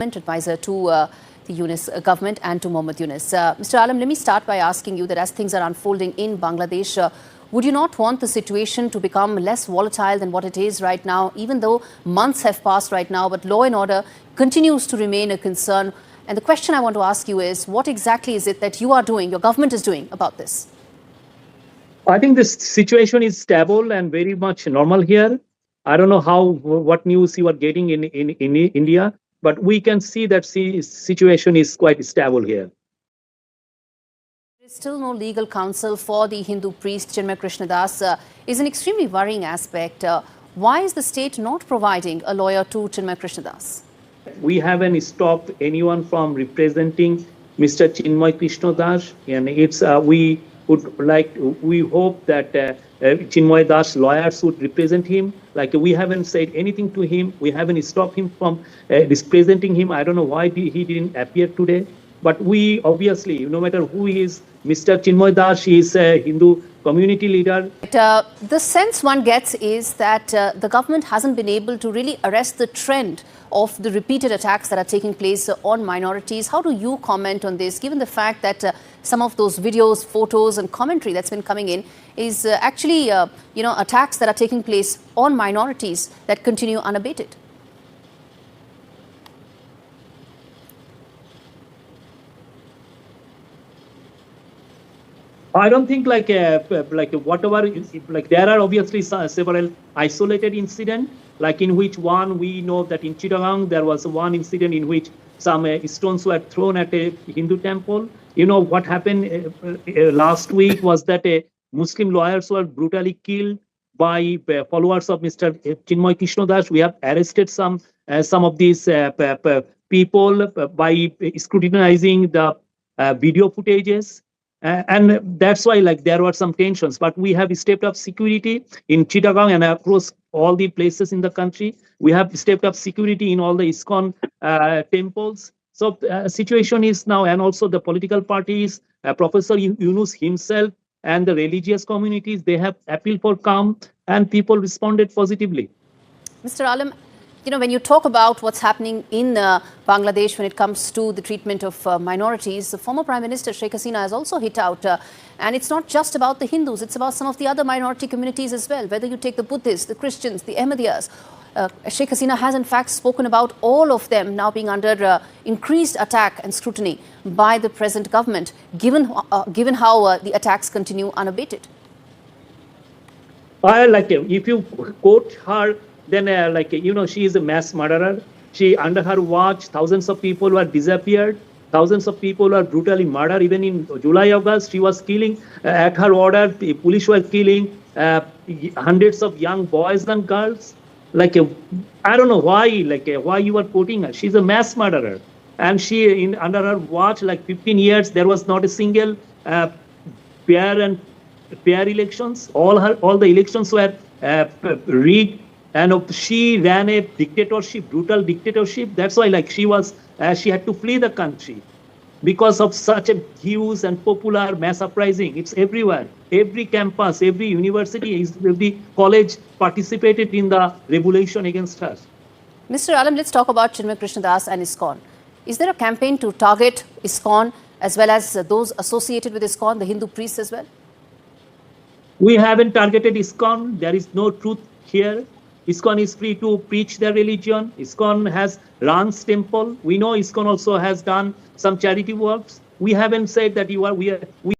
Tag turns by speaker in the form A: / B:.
A: advisor to the Yunus government and to Mohammad Yunus. Mr. Alam, let me start by asking you that as things are unfolding in Bangladesh, would you not want the situation to become less volatile than what it is right now, even though months have passed right now, but law and order continues to remain a concern? And the question I want to ask you is, what exactly is it that you are doing, your government is doing about this?
B: I think this situation is stable and very much normal here. I don't know what news you are getting in India, but we can see that situation is quite stable here.
A: There is still no legal counsel for the Hindu priest Chinmay Krishnadas is an extremely worrying aspect. Why is the state not providing a lawyer to Chinmay Krishnadas?
B: We haven't stopped anyone from representing Mr. Chinmay Krishnadas, and we hope that Chinmay Das lawyers would represent him. Like, we haven't said anything to him. We haven't stopped him from representing him. I don't know why he didn't appear today. But we obviously, no matter who he is, Mr. Chinmay Das, he is a Hindu community leader.
A: The sense one gets is that the government hasn't been able to really arrest the trend of the repeated attacks that are taking place on minorities. How do you comment on this, given the fact that some of those videos, photos and commentary that's been coming in is actually, attacks that are taking place on minorities that continue unabated?
B: I don't think whatever, there are obviously several isolated incidents, like in which one we know that in Chittagong there was one incident in which some stones were thrown at a Hindu temple. You know what happened last week was that Muslim lawyers were brutally killed by followers of Mr. Chinmay Krishnadas. We have arrested some of these people by scrutinizing the video footages. And that's why there were some tensions, but we have stepped up security in Chittagong and across all the places in the country. We have stepped up security in all the ISKCON temples. So situation is now, and also the political parties, Professor Yunus himself and the religious communities, they have appealed for calm and people responded positively.
A: Mr. Alam, when you talk about what's happening in Bangladesh when it comes to the treatment of minorities, the former Prime Minister Sheikh Hasina has also hit out. And it's not just about the Hindus, it's about some of the other minority communities as well. Whether you take the Buddhists, the Christians, the Ahmadiyas, Sheikh Hasina has in fact spoken about all of them now being under increased attack and scrutiny by the present government, given how the attacks continue unabated.
B: If you quote her, then she is a mass murderer. Under her watch, thousands of people were disappeared. Thousands of people were brutally murdered. Even in July, August, she was killing. At her order, the police were killing hundreds of young boys and girls. I don't know why you are quoting her. She's a mass murderer. And under her watch, 15 years, there was not a single fair elections. All the elections were rigged. And she ran a dictatorship, brutal dictatorship. That's why she had to flee the country because of such a huge and popular mass uprising. It's everywhere. Every campus, every university, every college participated in the revolution against her.
A: Mr. Alam, let's talk about Chinmay Krishnadas and ISKCON. Is there a campaign to target ISKCON as well as those associated with ISKCON, the Hindu priests as well?
B: We haven't targeted ISKCON. There is no truth here. ISKCON is free to preach their religion. ISKCON has runs temple. We know ISKCON also has done some charity works. We haven't said that we